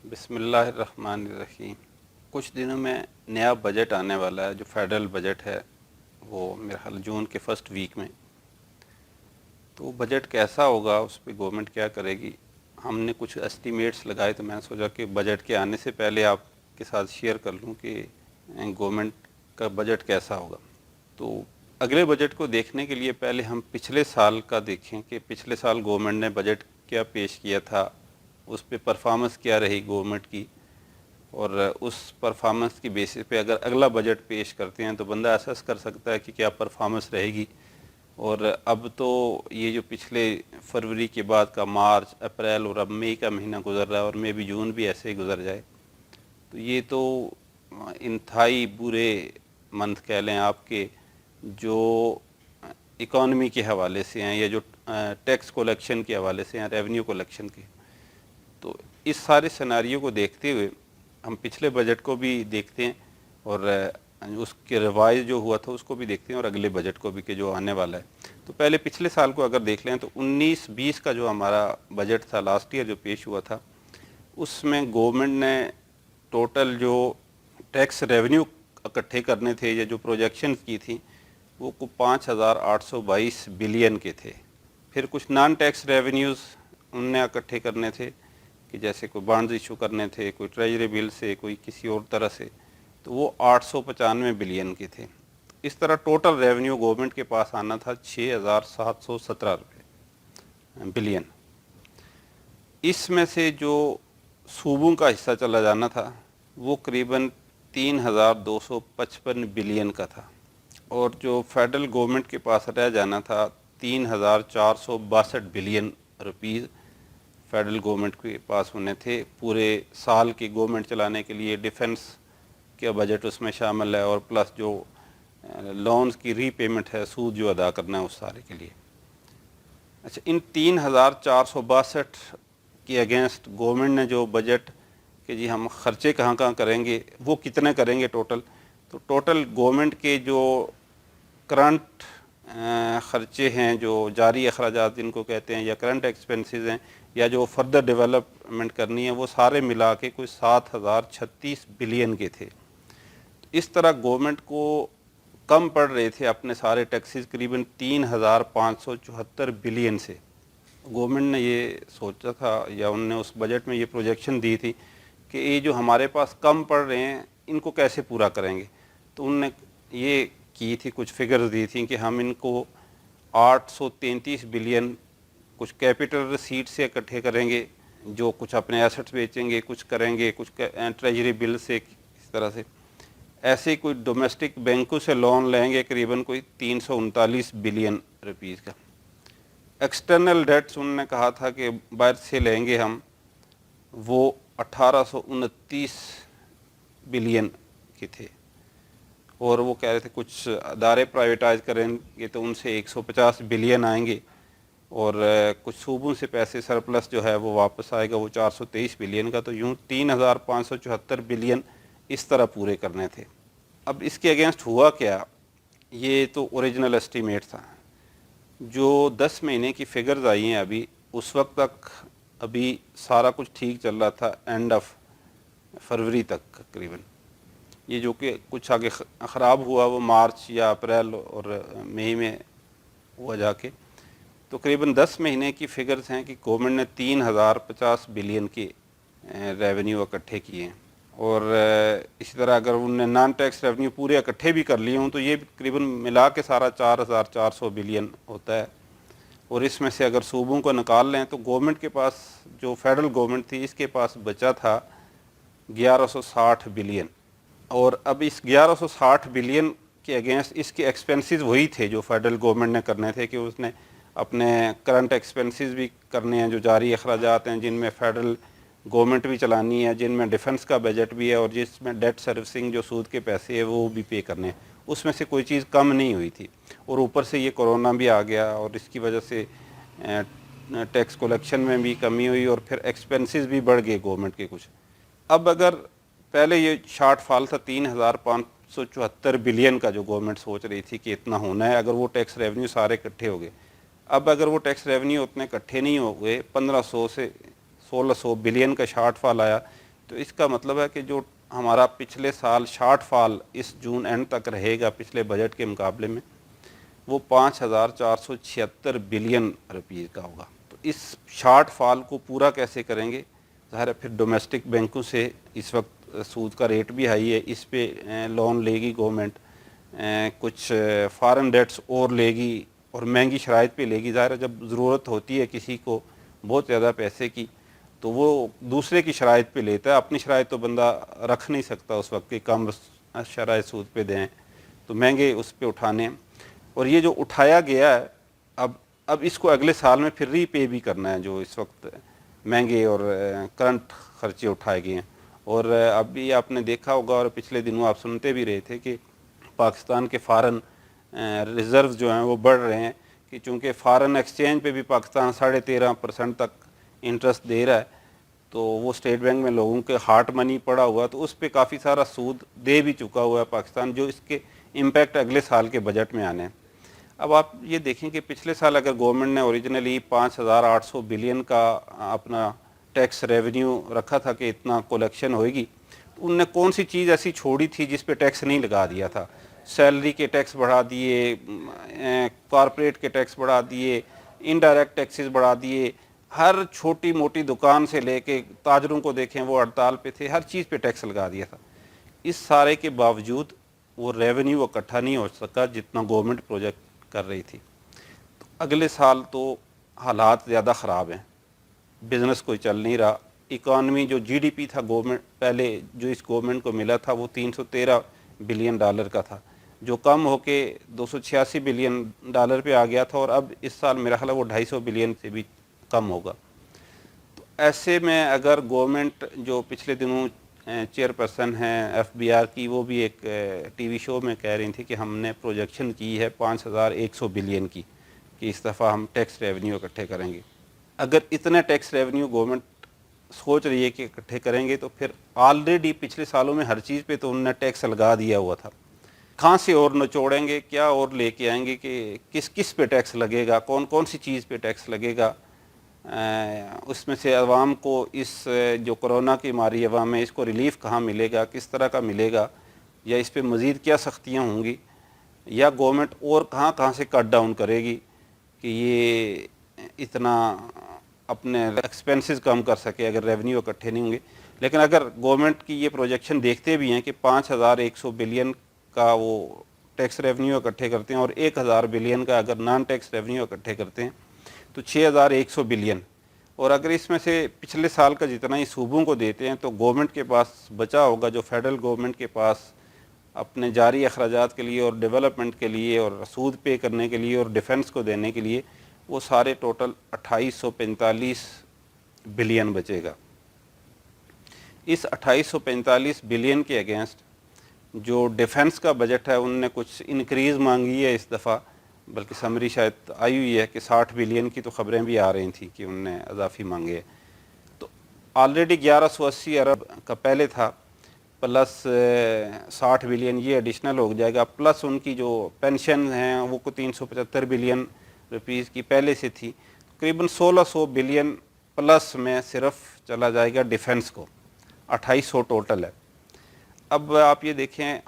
بسم اللہ الرحمن الرحیم۔ کچھ دنوں میں نیا بجٹ آنے والا ہے، جو فیڈرل بجٹ ہے وہ میرے خیال جون کے فرسٹ ویک میں۔ تو وہ بجٹ کیسا ہوگا، اس پہ گورنمنٹ کیا کرے گی، ہم نے کچھ اسٹیمیٹس لگائے، تو میں سوچا کہ بجٹ کے آنے سے پہلے آپ کے ساتھ شیئر کر لوں کہ گورنمنٹ کا بجٹ کیسا ہوگا۔ تو اگلے بجٹ کو دیکھنے کے لیے پہلے ہم پچھلے سال کا دیکھیں کہ پچھلے سال گورنمنٹ نے بجٹ کیا پیش کیا تھا، اس پہ پرفارمنس کیا رہی گورنمنٹ کی، اور اس پرفارمنس کی بیسس پہ اگر اگلا بجٹ پیش کرتے ہیں تو بندہ اسیس کر سکتا ہے کہ کیا پرفارمنس رہے گی۔ اور اب تو یہ جو پچھلے فروری کے بعد کا مارچ، اپریل اور اب مئی کا مہینہ گزر رہا ہے، اور مے بھی جون بھی ایسے ہی گزر جائے، تو یہ تو انتہائی برے منتھ کہہ لیں آپ کے، جو اکانومی کے حوالے سے ہیں یا جو ٹیکس کولیکشن کے حوالے سے ہیں، ریونیو کولیکشن کے۔ تو اس سارے سیناریو کو دیکھتے ہوئے ہم پچھلے بجٹ کو بھی دیکھتے ہیں، اور اس کے ریوائز جو ہوا تھا اس کو بھی دیکھتے ہیں، اور اگلے بجٹ کو بھی کہ جو آنے والا ہے۔ تو پہلے پچھلے سال کو اگر دیکھ لیں تو 19-20 کا جو ہمارا بجٹ تھا لاسٹ ایئر جو پیش ہوا تھا، اس میں گورنمنٹ نے ٹوٹل جو ٹیکس ریونیو اکٹھے کرنے تھے یا جو پروجیکشن کی تھی وہ 5,822 بلین کے تھے۔ پھر کچھ نان ٹیکس ریونیوز ان نے اکٹھے کرنے تھے، کہ جیسے کوئی بانڈز ایشو کرنے تھے، کوئی ٹریجری بل سے، کوئی کسی اور طرح سے، تو وہ 895 بلین کے تھے۔ اس طرح ٹوٹل ریونیو گورنمنٹ کے پاس آنا تھا 6,717 بلین۔ اس میں سے جو صوبوں کا حصہ چلا جانا تھا وہ قریباً 3,255 بلین کا تھا، اور جو فیڈرل گورنمنٹ کے پاس رہ جانا تھا 3,462 بلین روپیز فیڈرل گورنمنٹ کے پاس ہونے تھے پورے سال کی گورنمنٹ چلانے کے لیے۔ ڈیفنس کا بجٹ اس میں شامل ہے، اور پلس جو لونز کی ری پیمنٹ ہے، سود جو ادا کرنا ہے اس سارے کے لیے۔ اچھا، ان 3,462 کے اگینسٹ گورنمنٹ نے جو بجٹ کہ جی ہم خرچے کہاں کہاں کریں گے، وہ کتنے کریں گے ٹوٹل، تو ٹوٹل گورنمنٹ کے جو کرنٹ خرچے ہیں، جو جاری اخراجات جن کو کہتے ہیں، یا کرنٹ ایکسپنسز ہیں، یا جو فردر ڈیولپمنٹ کرنی ہے، وہ سارے ملا کے کوئی 7,036 بلین کے تھے۔ اس طرح گورنمنٹ کو کم پڑ رہے تھے اپنے سارے ٹیکسز قریباً 3,574 بلین سے۔ گورنمنٹ نے یہ سوچا تھا، یا انہوں نے اس بجٹ میں یہ پروجیکشن دی تھی کہ یہ جو ہمارے پاس کم پڑ رہے ہیں ان کو کیسے پورا کریں گے۔ تو انہوں نے یہ کی تھی، کچھ فگرز دی تھیں کہ ہم ان کو 833 بلین کچھ کیپٹل ریسیٹ سے اکٹھے کریں گے، جو کچھ اپنے ایسٹس بیچیں گے، کچھ کریں گے، کچھ ٹریجری بل سے، اس طرح سے ایسے کوئی ڈومیسٹک بینکوں سے لون لیں گے قریباً کوئی 339 بلین روپیز کا۔ ایکسٹرنل ڈیٹس انہوں نے کہا تھا کہ باہر سے لیں گے ہم، وہ 1,829 بلین کے تھے، اور وہ کہہ رہے تھے کچھ ادارے پرائیویٹائز کریں گے تو ان سے 150 بلین آئیں گے، اور کچھ صوبوں سے پیسے سرپلس جو ہے وہ واپس آئے گا، وہ 423 بلین کا۔ تو یوں 3,574 بلین اس طرح پورے کرنے تھے۔ اب اس کے اگینسٹ ہوا کیا، یہ تو اوریجنل اسٹیمیٹ تھا۔ جو 10 مہینے کی فگرز آئی ہیں ابھی، اس وقت تک ابھی سارا کچھ ٹھیک چل رہا تھا، اینڈ آف فروری تک قریباً۔ یہ جو کہ کچھ آگے خراب ہوا وہ مارچ یا اپریل اور مئی میں ہوا جا کے، تو قریباً 10 مہینے کی فگرز ہیں کہ گورنمنٹ نے 3,050 بلین کے ریونیو اکٹھے کیے ہیں، اور اسی طرح اگر انہوں نے نان ٹیکس ریونیو پورے اکٹھے بھی کر لیے ہوں تو یہ قریباً ملا کے سارا 4,400 بلین ہوتا ہے۔ اور اس میں سے اگر صوبوں کو نکال لیں تو گورنمنٹ کے پاس، جو فیڈرل گورنمنٹ تھی، اس کے پاس بچا تھا 1,160 بلین۔ اور اب اس 1,160 بلین کے اگینسٹ اس کے ایکسپنسز وہی تھے جو فیڈرل گورنمنٹ نے کرنے تھے، کہ اس نے اپنے کرنٹ ایکسپنسز بھی کرنے ہیں، جو جاری اخراجات ہیں جن میں فیڈرل گورنمنٹ بھی چلانی ہے، جن میں ڈیفنس کا بجٹ بھی ہے، اور جس میں ڈیٹ سروسنگ جو سود کے پیسے ہیں وہ بھی پے کرنے ہیں۔ اس میں سے کوئی چیز کم نہیں ہوئی تھی، اور اوپر سے یہ کورونا بھی آ گیا، اور اس کی وجہ سے ٹیکس کولیکشن میں بھی کمی ہوئی، اور پھر ایکسپنسز بھی بڑھ گئے گورنمنٹ کے کچھ۔ اب اگر پہلے یہ شارٹ فال تھا 3,574 بلین کا جو گورنمنٹ سوچ رہی تھی کہ اتنا ہونا ہے اگر وہ ٹیکس ریونیو سارے اکٹھے ہو گئے، اب اگر وہ ٹیکس ریونیو اتنے اکٹھے نہیں ہو گئے، 1,500 سے 1,600 بلین کا شارٹ فال آیا، تو اس کا مطلب ہے کہ جو ہمارا پچھلے سال short fall us June and تک رہے گا پچھلے بجٹ کے مقابلے میں، وہ 5,476 بلین روپیز کا ہوگا۔ تو اس شارٹ فال کو پورا کیسے کریں گے؟ ظاہر ہے پھر ڈومیسٹک بینکوں سے اس وقت سود کا ریٹ بھی ہائی ہے، اس پہ لون لے گی گورنمنٹ، کچھ فارن ڈیٹس اور لے گی اور مہنگی شرائط پہ لے گی۔ ظاہر ہے جب ضرورت ہوتی ہے کسی کو بہت زیادہ پیسے کی تو وہ دوسرے کی شرائط پہ لیتا ہے، اپنی شرائط تو بندہ رکھ نہیں سکتا اس وقت کہ کم شرائط سود پہ دیں، تو مہنگے اس پہ اٹھانے۔ اور یہ جو اٹھایا گیا ہے اب اس کو اگلے سال میں پھر ری پے بھی کرنا ہے، جو اس وقت مہنگے اور کرنٹ خرچے اٹھائے گئے ہیں۔ اور اب بھی آپ نے دیکھا ہوگا اور پچھلے دنوں آپ سنتے بھی رہے تھے کہ پاکستان کے فارن ریزروز جو ہیں وہ بڑھ رہے ہیں، کہ چونکہ فارن ایکسچینج پہ بھی پاکستان 13.5% تک انٹرسٹ دے رہا ہے، تو وہ اسٹیٹ بینک میں لوگوں کے ہارٹ منی پڑا ہوا، تو اس پہ کافی سارا سود دے بھی چکا ہوا ہے پاکستان، جو اس کے امپیکٹ اگلے سال کے بجٹ میں آنے ہیں۔ اب آپ یہ دیکھیں کہ پچھلے سال اگر گورنمنٹ نے اوریجنلی 5,800 بلین کا اپنا ٹیکس ریونیو رکھا تھا کہ اتنا کولیکشن ہوئے گی، تو انہوں نے کون سی چیز ایسی چھوڑی تھی جس پہ ٹیکس نہیں لگا دیا تھا؟ سیلری کے ٹیکس بڑھا دیے، کارپوریٹ کے ٹیکس بڑھا دیے، انڈائریکٹ ٹیکسز بڑھا دیے، ہر چھوٹی موٹی دکان سے لے کے تاجروں کو دیکھیں وہ ہڑتال پہ تھے، ہر چیز پہ ٹیکس لگا دیا تھا۔ اس سارے کے باوجود وہ ریونیو اکٹھا نہیں ہو سکا جتنا گورنمنٹ پروجیکٹ کر رہی تھی۔ تو اگلے سال تو حالات زیادہ خراب ہیں، بزنس کوئی چل نہیں رہا، اکانومی جو جی ڈی پی تھا گورنمنٹ پہلے جو اس گورنمنٹ کو ملا تھا وہ $313 بلین کا تھا، جو کم ہو کے $286 بلین پہ آ گیا تھا، اور اب اس سال میرا خیال ہے وہ 250 بلین سے بھی کم ہوگا۔ تو ایسے میں اگر گورنمنٹ جو پچھلے دنوں چیئرپرسن ہیں ایف بی آر کی، وہ بھی ایک ٹی وی شو میں کہہ رہی تھی کہ ہم نے پروجیکشن کی ہے 5,100 بلین کی کہ اس دفعہ ہم ٹیکس ریونیو اکٹھے کریں گے۔ اگر اتنے ٹیکس ریونیو گورنمنٹ سوچ رہی ہے کہ اکٹھے کریں گے، تو پھر آلریڈی پچھلے سالوں میں ہر چیز پہ تو انہوں نے ٹیکس لگا دیا ہوا تھا، کہاں سے اور نچوڑیں گے، کیا اور لے کے آئیں گے کہ کس پہ ٹیکس لگے گا، کون سی چیز پہ ٹیکس لگے گا؟ اس میں سے عوام کو اس جو کرونا کی ماری عوام میں اس کو ریلیف کہاں ملے گا، کس طرح کا ملے گا، یا اس پہ مزید کیا سختیاں ہوں گی، یا گورنمنٹ اور کہاں سے کٹ ڈاؤن کرے گی کہ یہ اتنا اپنے ایکسپینسز کم کر سکے اگر ریونیو اکٹھے نہیں ہوں گے۔ لیکن اگر گورنمنٹ کی یہ پروجیکشن دیکھتے بھی ہیں کہ 5,100 بلین کا وہ ٹیکس ریونیو اکٹھے کرتے ہیں اور 1,000 بلین کا اگر نان ٹیکس ریونیو اکٹھے کرتے ہیں تو 6,100 بلین، اور اگر اس میں سے پچھلے سال کا جتنا ہی صوبوں کو دیتے ہیں تو گورنمنٹ کے پاس بچا ہوگا، جو فیڈرل گورنمنٹ کے پاس اپنے جاری اخراجات کے لیے اور ڈیولپمنٹ کے لیے اور سود پے کرنے کے لیے اور ڈیفنس کو دینے کے لیے، وہ سارے ٹوٹل 2,845 بلین بچے گا۔ اس 2,845 بلین کے اگینسٹ جو ڈیفنس کا بجٹ ہے انہوں نے کچھ انکریز مانگی ہے اس دفعہ، بلکہ سمری شاید آئی ہوئی ہے کہ 60 بلین کی تو خبریں بھی آ رہی تھیں کہ انہوں نے اضافی مانگے، تو آلریڈی 1,180 ارب کا پہلے تھا، پلس 60 بلین یہ ایڈیشنل ہو جائے گا، پلس ان کی جو پینشن ہیں وہ کو 375 بلین روپیز کی پہلے سے تھی، تقریباً 1,600 بلین پلس میں صرف چلا جائے گا ڈیفنس کو، 2,800 ٹوٹل ہے۔ اب آپ یہ دیکھیں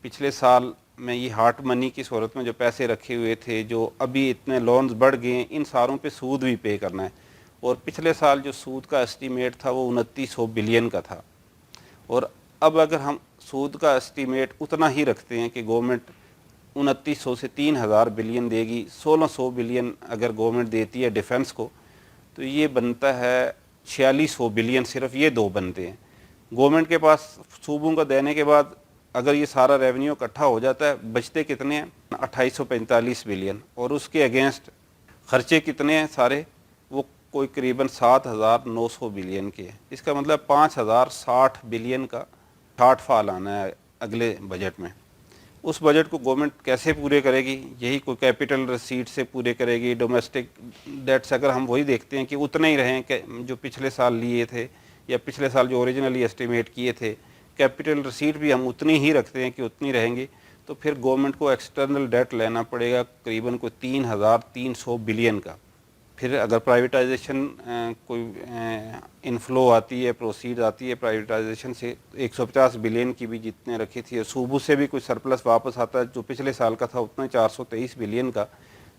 پچھلے سال میں یہ ہارٹ منی کی صورت میں جو پیسے رکھے ہوئے تھے، جو ابھی اتنے لونز بڑھ گئے ہیں، ان ساروں پہ سود بھی پے کرنا ہے، اور پچھلے سال جو سود کا اسٹیمیٹ تھا وہ 2,900 بلین کا تھا، اور اب اگر ہم سود کا اسٹیمیٹ اتنا ہی رکھتے ہیں کہ گورنمنٹ 2,900 سے 3,000 بلین دے گی، 1,600 بلین اگر گورنمنٹ دیتی ہے ڈیفنس کو، تو یہ بنتا ہے 4,600 بلین، صرف یہ دو بنتے ہیں گورنمنٹ کے پاس۔ صوبوں کا دینے کے بعد اگر یہ سارا ریونیو اکٹھا ہو جاتا ہے، بچتے کتنے ہیں؟ 2,845 بلین، اور اس کے اگینسٹ خرچے کتنے ہیں سارے؟ وہ کوئی قریباً 7,900 بلین کے ہیں۔ اس کا مطلب 5,060 بلین کا شارٹ فال آنا ہے اگلے بجٹ میں۔ اس بجٹ کو گورنمنٹ کیسے پورے کرے گی؟ یہی کوئی کیپٹل ریسیٹ سے پورے کرے گی، ڈومیسٹک ڈیٹس اگر ہم وہی دیکھتے ہیں کہ اتنے ہی رہیں کہ جو پچھلے سال لیے تھے، یا پچھلے سال جو اوریجنلی اسٹیمیٹ کیے تھے، کیپٹل ریسیٹ بھی ہم اتنی ہی رکھتے ہیں کہ اتنی رہیں گی، تو پھر گورنمنٹ کو ایکسٹرنل ڈیٹ لینا پڑے گا قریباً کوئی 3,300 بلین کا، پھر اگر پرائیویٹائزیشن کوئی انفلو آتی ہے، پروسیڈ آتی ہے پرائیویٹائزیشن سے، 150 بلین کی بھی جتنے رکھی تھی، صوبوں سے بھی کوئی سرپلس واپس آتا ہے جو پچھلے سال کا تھا اتنا 423 بلین کا،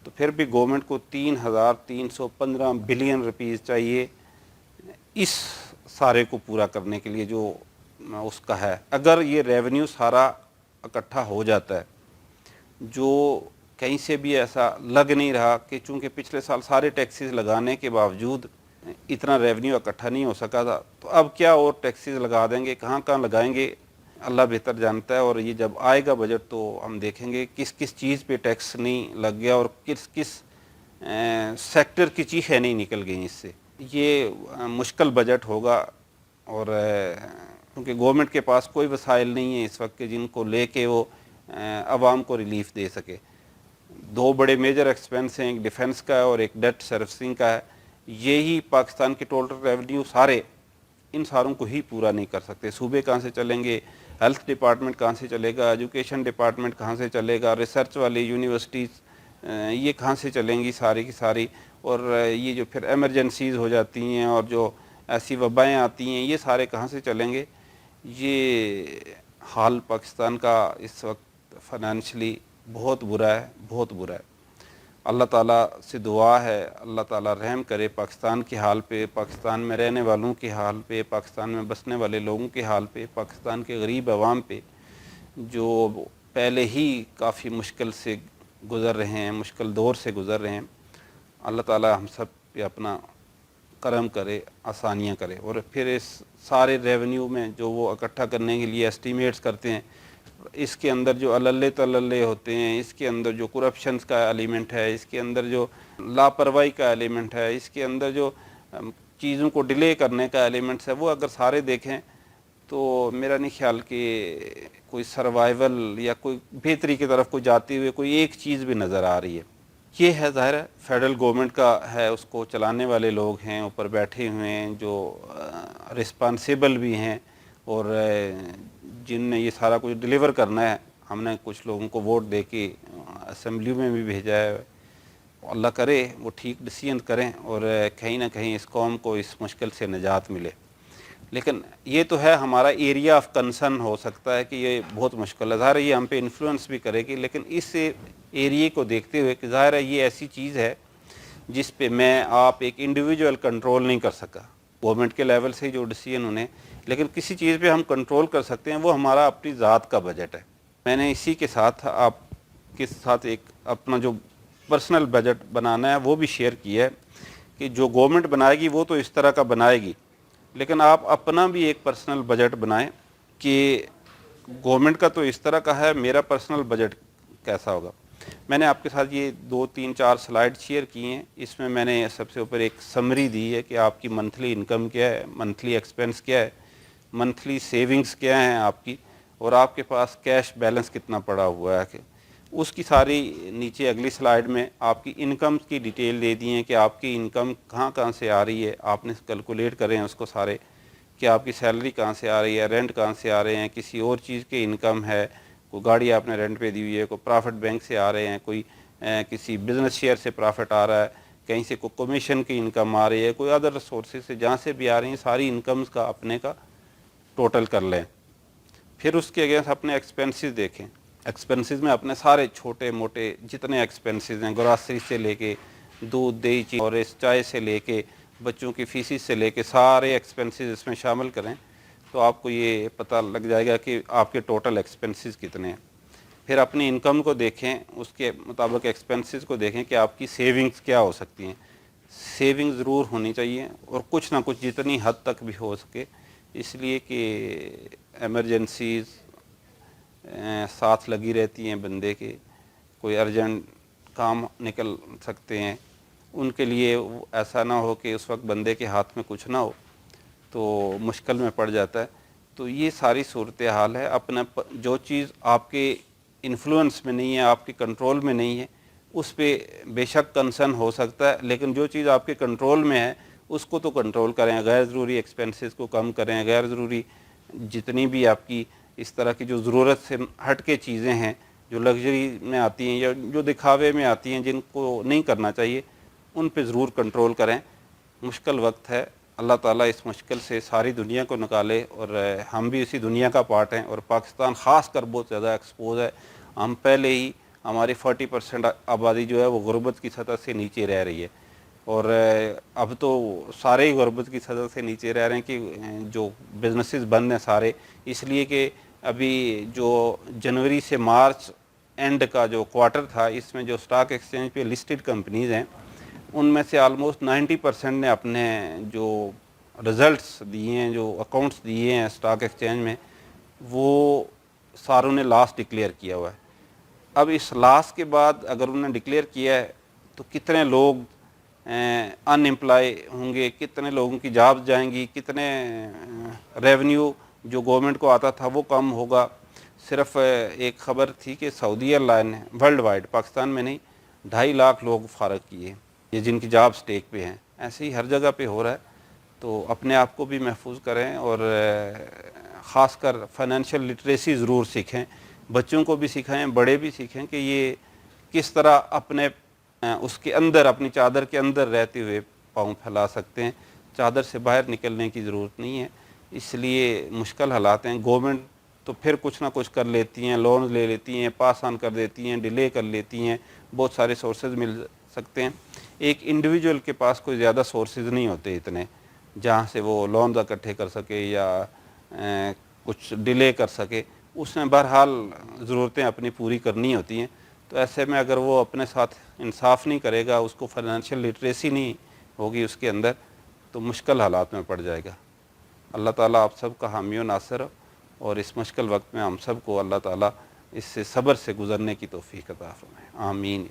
تو پھر بھی گورنمنٹ کو 3,315 بلین روپیز چاہیے اس سارے کو پورا کرنے کے لیے جو اس کا ہے۔ اگر یہ ریونیو سارا اکٹھا ہو جاتا ہے، جو کہیں سے بھی ایسا لگ نہیں رہا کہ چونکہ پچھلے سال سارے ٹیکسز لگانے کے باوجود اتنا ریونیو اکٹھا نہیں ہو سکا تھا، تو اب کیا اور ٹیکسز لگا دیں گے، کہاں کہاں لگائیں گے اللہ بہتر جانتا ہے۔ اور یہ جب آئے گا بجٹ تو ہم دیکھیں گے کس کس چیز پہ ٹیکس نہیں لگ گیا اور کس کس سیکٹر کی چیخیں نہیں نکل گئیں اس سے۔ یہ مشکل بجٹ ہوگا، اور کیونکہ گورنمنٹ کے پاس کوئی وسائل نہیں ہے اس وقت کہ جن کو لے کے وہ عوام کو ریلیف دے سکے۔ دو بڑے میجر ایکسپینس ہیں، ایک ڈیفنس کا ہے اور ایک ڈیٹ سروسنگ کا ہے۔ یہی پاکستان کے ٹوٹل ریونیو سارے ان ساروں کو ہی پورا نہیں کر سکتے۔ صوبے کہاں سے چلیں گے، ہیلتھ ڈپارٹمنٹ کہاں سے چلے گا، ایجوکیشن ڈپارٹمنٹ کہاں سے چلے گا، ریسرچ والی یونیورسٹیز یہ کہاں سے چلیں گی ساری کی ساری، اور یہ جو پھر ایمرجنسیز ہو جاتی ہیں اور جو ایسی وبائیں آتی ہیں یہ سارے کہاں سے چلیں گے۔ یہ حال پاکستان کا اس وقت فائنینشلی بہت برا ہے، بہت برا ہے۔ اللہ تعالیٰ سے دعا ہے اللہ تعالیٰ رحم کرے پاکستان کے حال پہ، پاکستان میں رہنے والوں کے حال پہ، پاکستان میں بسنے والے لوگوں کے حال پہ، پاکستان کے غریب عوام پہ جو پہلے ہی کافی مشکل سے گزر رہے ہیں، مشکل دور سے گزر رہے ہیں۔ اللہ تعالیٰ ہم سب پہ اپنا کرم کرے، آسانیاں کرے۔ اور پھر اس سارے ریونیو میں جو وہ اکٹھا کرنے کے لیے ایسٹیمیٹس کرتے ہیں، اس کے اندر جو عللے تللے ہوتے ہیں، اس کے اندر جو کرپشنز کا ایلیمنٹ ہے، اس کے اندر جو لاپرواہی کا ایلیمنٹ ہے، اس کے اندر جو چیزوں کو ڈیلے کرنے کا ایلیمنٹس ہے، وہ اگر سارے دیکھیں تو میرا نہیں خیال کہ کوئی سروائیول یا کوئی بہتری کی طرف کوئی جاتے ہوئے کوئی ایک چیز بھی نظر آ رہی ہے۔ یہ ہے ظاہر ہے فیڈرل گورنمنٹ کا ہے، اس کو چلانے والے لوگ ہیں اوپر بیٹھے ہوئے ہیں جو رسپانسیبل بھی ہیں، اور جن نے یہ سارا کچھ ڈیلیور کرنا ہے۔ ہم نے کچھ لوگوں کو ووٹ دے کے اسمبلی میں بھی بھیجا ہے، اللہ کرے وہ ٹھیک ڈیسیژن کریں اور کہیں نہ کہیں اس قوم کو اس مشکل سے نجات ملے۔ لیکن یہ تو ہے ہمارا ایریا آف کنسرن، ہو سکتا ہے کہ یہ بہت مشکل ہے، ظاہر ہے یہ ہم پہ انفلوئنس بھی کرے گی، لیکن اس ایریے کو دیکھتے ہوئے کہ ظاہر ہے یہ ایسی چیز ہے جس پہ میں آپ ایک انڈیویجول کنٹرول نہیں کر سکا، گورنمنٹ کے لیول سے جو ڈیسیژن انہیں، لیکن کسی چیز پہ ہم کنٹرول کر سکتے ہیں، وہ ہمارا اپنی ذات کا بجٹ ہے۔ میں نے اسی کے ساتھ آپ کے ساتھ ایک اپنا جو پرسنل بجٹ بنانا ہے وہ بھی شیئر کیا ہے کہ جو گورنمنٹ بنائے گی وہ تو اس طرح کا بنائے گی، لیکن آپ اپنا بھی ایک پرسنل بجٹ بنائیں کہ گورنمنٹ کا تو اس طرح کا ہے، میرا پرسنل بجٹ کیسا ہوگا۔ میں نے آپ کے ساتھ یہ 2 3 4 سلائیڈ شیئر کی ہیں، اس میں نے سب سے اوپر ایک سمری دی ہے کہ آپ کی منتھلی انکم کیا ہے، منتھلی ایکسپنس کیا ہے، منتھلی سیونگز کیا ہیں آپ کی، اور آپ کے پاس کیش بیلنس کتنا پڑا ہوا ہے، کہ اس کی ساری نیچے اگلی سلائیڈ میں آپ کی انکم کی ڈیٹیل دے دی ہیں کہ آپ کی انکم کہاں کہاں سے آ رہی ہے، آپ نے کیلکولیٹ کریں اس کو سارے کہ آپ کی سیلری کہاں سے آ رہی ہے، رینٹ کہاں سے آ رہے ہیں، کسی اور چیز کے انکم ہے، کوئی گاڑی آپ نے رینٹ پہ دی ہوئی ہے، کوئی پرافٹ بینک سے آ رہے ہیں، کوئی کسی بزنس شیئر سے پرافٹ آ رہا ہے، کہیں سے کوئی کمیشن کی انکم آ رہی ہے، کوئی ادر سورسز سے جہاں سے بھی آ رہی ہیں، ساری انکمز کا اپنے کا ٹوٹل کر لیں۔ پھر اس کے اگینسٹ اپنے ایکسپنسز دیکھیں، ایکسپنسز میں اپنے سارے چھوٹے موٹے جتنے ایکسپنسز ہیں، گراسری سے لے کے دودھ دہی چینی اور اس چائے سے لے کے بچوں کی فیسز سے لے کے سارے ایکسپنسز اس میں شامل کریں تو آپ کو یہ پتہ لگ جائے گا کہ آپ کے ٹوٹل ایکسپنسز کتنے ہیں۔ پھر اپنی انکم کو دیکھیں، اس کے مطابق ایکسپنسز کو دیکھیں کہ آپ کی سیونگز کیا ہو سکتی ہیں۔ سیونگ ضرور ہونی چاہیے اور کچھ نہ کچھ جتنی حد تک بھی ہو سکے، اس لیے کہ ایمرجنسیز ساتھ لگی رہتی ہیں بندے کے، کوئی ارجنٹ کام نکل سکتے ہیں، ان کے لیے ایسا نہ ہو کہ اس وقت بندے کے ہاتھ میں کچھ نہ ہو تو مشکل میں پڑ جاتا ہے۔ تو یہ ساری صورتحال ہے، اپنا جو چیز آپ کے انفلوئنس میں نہیں ہے، آپ کے کنٹرول میں نہیں ہے، اس پہ بے شک کنسرن ہو سکتا ہے، لیکن جو چیز آپ کے کنٹرول میں ہے اس کو تو کنٹرول کریں، غیر ضروری ایکسپنسز کو کم کریں، غیر ضروری جتنی بھی آپ کی اس طرح کی جو ضرورت سے ہٹ کے چیزیں ہیں جو لگژری میں آتی ہیں یا جو دکھاوے میں آتی ہیں جن کو نہیں کرنا چاہیے، ان پہ ضرور کنٹرول کریں. مشکل وقت ہے, اللہ تعالیٰ اس مشکل سے ساری دنیا کو نکالے, اور ہم بھی اسی دنیا کا پارٹ ہیں, اور پاکستان خاص کر بہت زیادہ ایکسپوز ہے. ہم پہلے ہی ہماری 40% آبادی جو ہے وہ غربت کی سطح سے نیچے رہ رہی ہے, اور اب تو سارے ہی غربت کی سطح سے نیچے رہ رہے ہیں کہ جو بزنسز بند ہیں سارے, اس لیے کہ ابھی جو جنوری سے مارچ اینڈ کا جو کوارٹر تھا, اس میں جو اسٹاک ایکسچینج پہ لسٹڈ کمپنیز ہیں ان میں سے آلموسٹ 90% نے اپنے جو رزلٹس دیے ہیں, جو اکاؤنٹس دیے ہیں اسٹاک ایکسچینج میں, وہ ساروں نے لاس ڈکلیئر کیا ہوا ہے. اب اس لاس کے بعد اگر انہوں نے ڈکلیئر کیا ہے تو کتنے لوگ ان امپلائی ہوں گے, کتنے لوگوں کی جابز جائیں گی, کتنے ریونیو جو گورنمنٹ کو آتا تھا وہ کم ہوگا. صرف ایک خبر تھی کہ سعودی ایئر لائن نے ورلڈ وائڈ, پاکستان میں نہیں, 2.5 لاکھ لوگ فارغ کیے, یہ جن کی جاب سٹیک پہ ہیں. ایسے ہی ہر جگہ پہ ہو رہا ہے. تو اپنے آپ کو بھی محفوظ کریں, اور خاص کر فائنینشیل لٹریسی ضرور سیکھیں, بچوں کو بھی سکھائیں, بڑے بھی سیکھیں کہ یہ کس طرح اپنے اس کے اندر, اپنی چادر کے اندر رہتے ہوئے پاؤں پھیلا سکتے ہیں. چادر سے باہر نکلنے کی ضرورت نہیں ہے. اس لیے مشکل حالات ہیں. گورنمنٹ تو پھر کچھ نہ کچھ کر لیتی ہیں, لون لے لیتی ہیں, پاس آن کر دیتی ہیں, ڈیلے کر لیتی ہیں, بہت سارے سورسز مل سکتے ہیں. ایک انڈیویجول کے پاس کوئی زیادہ سورسز نہیں ہوتے اتنے جہاں سے وہ لونز اکٹھے کر سکے یا کچھ ڈیلے کر سکے. اس میں بہرحال ضرورتیں اپنی پوری کرنی ہوتی ہیں. تو ایسے میں اگر وہ اپنے ساتھ انصاف نہیں کرے گا, اس کو فائنینشیل لٹریسی نہیں ہوگی اس کے اندر, تو مشکل حالات میں پڑ جائے گا. اللہ تعالیٰ آپ سب کا حامی و ناصر ہو, اور اس مشکل وقت میں ہم سب کو اللہ تعالیٰ اس سے صبر سے گزرنے کی توفیق عطا فرمائے. آمین.